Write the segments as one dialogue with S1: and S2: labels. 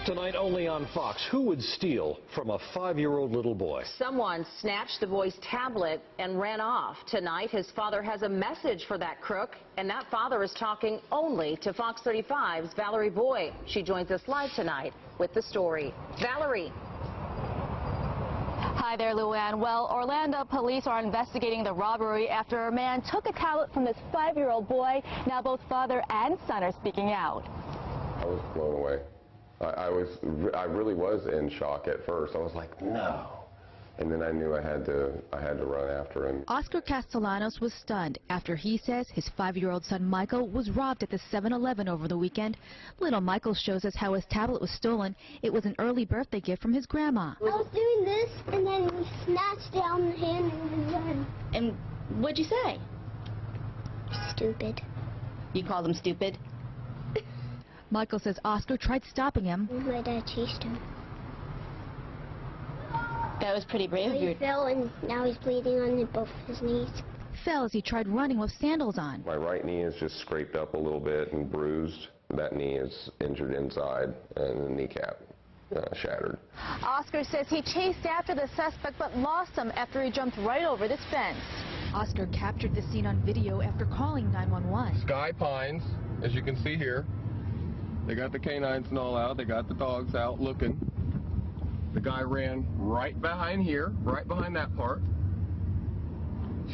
S1: Tonight only on Fox, who would steal from a 5-year-old little boy?
S2: Someone snatched the boy's tablet and ran off. Tonight, his father has a message for that crook, and that father is talking only to Fox 35's Valerie Boy. She joins us live tonight with the story. Valerie.
S3: Hi there, Luann. Well, Orlando police are investigating the robbery after a man took a tablet from this 5-year-old boy. Now both father and son are speaking out.
S4: I was blown away. I really was in shock at first. I was like, no. And then I knew I had to run after him.
S5: Oscar Castellanos was stunned after he says his 5-year-old son Michael was robbed at the 7-Eleven over the weekend. Little Michael shows us how his tablet was stolen. It was an early birthday gift from his grandma.
S6: I was doing this, and then we snatched it on the hand and run.
S3: And what'd you say?
S6: Stupid.
S3: You called him stupid?
S5: Michael says Oscar tried stopping him.
S6: My dad chased him.
S3: That was pretty brave.
S6: He fell, and now he's bleeding on both his knees.
S5: Fell as he tried running with sandals on.
S4: My right knee is just scraped up a little bit and bruised. That knee is injured inside, and the kneecap shattered.
S3: Oscar says he chased after the suspect but lost him after he jumped right over this fence.
S5: Oscar captured the scene on video after calling 911.
S7: Sky Pines, as you can see here. They got the canines and all out. They got the dogs out looking. The guy ran right behind here, right behind that part.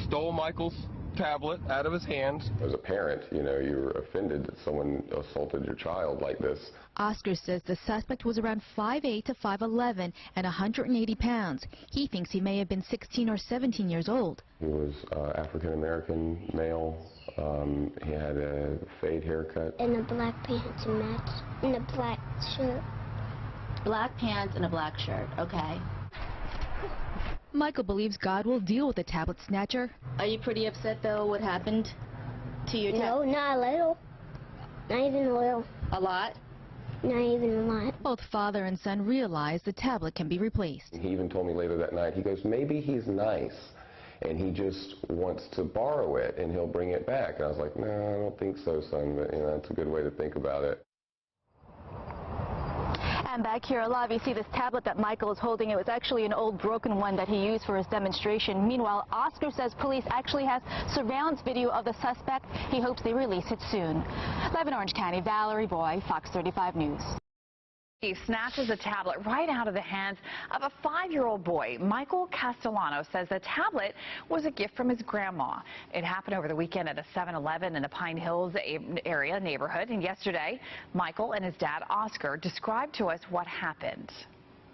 S7: Stole Michael's tablet out of his hands.
S4: As a parent, you know, you're offended that someone assaulted your child like this.
S5: Oscar says the suspect was around 5'8" to 5'11" and 180 pounds. He thinks he may have been 16 or 17 years old.
S4: He was African-American male. He had a fade haircut.
S6: And the black pants and match. And a black shirt.
S3: Black pants and a black shirt. Okay.
S5: Michael believes God will deal with the tablet snatcher.
S3: Are you pretty upset, though, what happened to your tablet?
S6: No, not a little. Not even a little.
S3: A lot?
S6: Not even a lot.
S5: Both father and son realize the tablet can be replaced.
S4: He even told me later that night, he goes, maybe he's nice, and he just wants to borrow it, and he'll bring it back. And I was like, no, I don't think so, son, but, you know, that's a good way to think about it.
S3: And back here alive, you see this tablet that Michael is holding. It was actually an old broken one that he used for his demonstration. Meanwhile, Oscar says police actually has surveillance video of the suspect. He hopes they release it soon. Live in Orange County, Valerie Boy, Fox 35 News.
S2: He snatches a tablet right out of the hands of a 5-year-old boy. Michael Castellanos says the tablet was a gift from his grandma. It happened over the weekend at a 7-Eleven in the Pine Hills area neighborhood. And yesterday, Michael and his dad, Oscar, described to us what happened.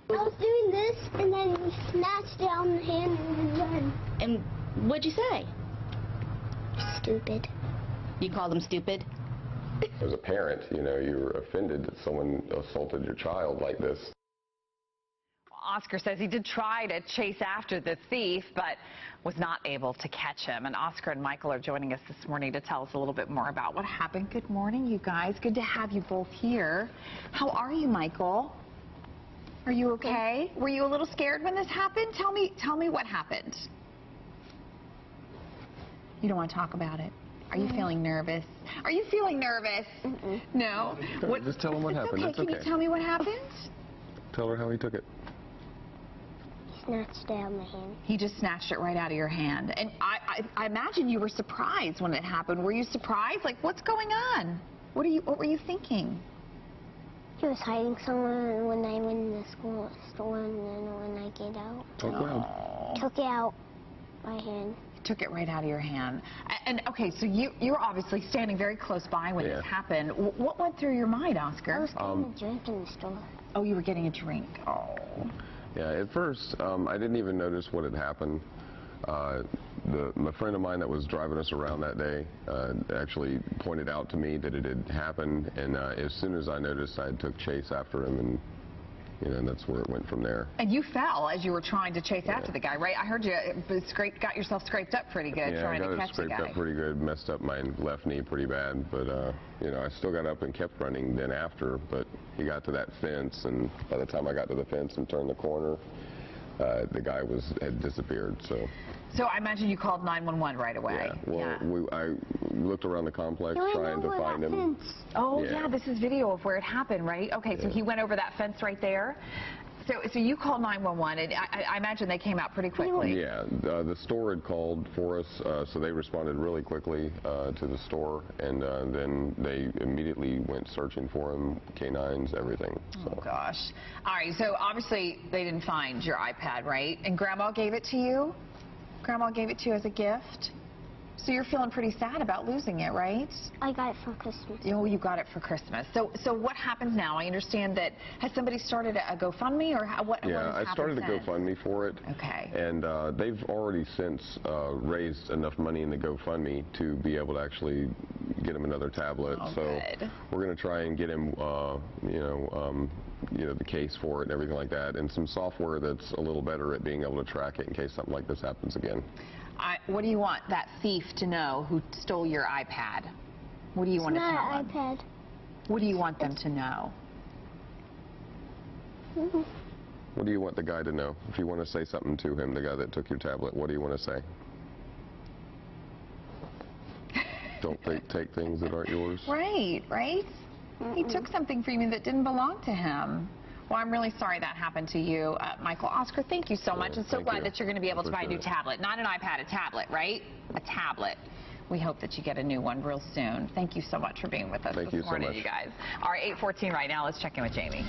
S6: I was doing this, and then we snatched it on the hand and run.
S3: And what'd you say?
S6: Stupid.
S3: You called him stupid?
S4: As a parent, you know, you're offended that someone assaulted your child like this.
S2: Oscar says he did try to chase after the thief, but was not able to catch him. And Oscar and Michael are joining us this morning to tell us a little bit more about what happened. Good morning, you guys. Good to have you both here. How are you, Michael? Are you okay? Were you a little scared when this happened? Tell me what happened. You don't want to talk about it. Are you feeling nervous? Are you feeling nervous? No?
S7: What, just tell him what happened.
S2: Okay, can you tell me what happened?
S7: Tell her how he took it.
S6: Snatched it out of my hand.
S2: He just snatched it right out of your hand. And I imagine you were surprised when it happened. Were you surprised? Like, what's going on? What were you thinking?
S6: He was hiding somewhere when I went in the store, and then when I get out, took it out by hand.
S2: Took it right out of your hand. And okay, so you're obviously standing very close by when this happened. What went through your mind, Oscar?
S6: I was getting a drink in the store.
S2: Oh, you were getting a drink. Oh.
S4: Yeah, at first, I didn't even notice what had happened. My friend of mine that was driving us around that day actually pointed out to me that it had happened, and as soon as I noticed, I took chase after him, and you know, and that's where it went from there.
S2: And you fell as you were trying to chase after the guy, right? I heard you got yourself scraped up pretty good trying to catch the guy. Yeah, I got it scraped up pretty good, messed up my left knee pretty bad, but you know, I still got up and kept running then after, but he got to that fence, and by the time I got to the fence and turned the corner,
S4: the guy had disappeared.
S2: So I imagine you called 911 right away.
S4: Yeah. Well, I looked around the complex trying to find him.
S2: Oh, yeah, this is video of where it happened, right? Okay, so he went over that fence right there. So you called 911, and I imagine they came out pretty quickly.
S4: Yeah, the store had called for us, so they responded really quickly to the store, and then they immediately went searching for him, canines, everything. So.
S2: Oh, gosh. All right, so obviously they didn't find your iPad, right? And Grandma gave it to you? Grandma gave it to you as a gift? So you're feeling pretty sad about losing it, right?
S6: I got it for Christmas.
S2: Oh, you got it for Christmas. So what happens now? I understand that, has somebody started a GoFundMe, or what has happened
S4: I started a
S2: since?
S4: GoFundMe for it.
S2: Okay.
S4: And they've already since raised enough money in the GoFundMe to be able to actually get him another tablet.
S2: Oh,
S4: so
S2: good.
S4: we're going to try and get him, the case for it and everything like that, and some software that's a little better at being able to track it in case something like this happens again.
S2: What do you want that thief to know who stole your iPad? What do you want to tell them?
S6: It's not an iPad.
S2: What do you want them to know?
S4: What do you want the guy to know? If you want to say something to him, the guy that took your tablet, what do you want to say? Don't take things that aren't yours.
S2: Right. He took something from you that didn't belong to him. Well, I'm really sorry that happened to you, Michael. Oscar, thank you so much. I'm so glad that you're going to be able to buy a new tablet. Not an iPad, a tablet, right? A tablet. We hope that you get a new one real soon. Thank you so much for being with us this morning, you guys. All right, 8:14 right now. Let's check in with Jamie.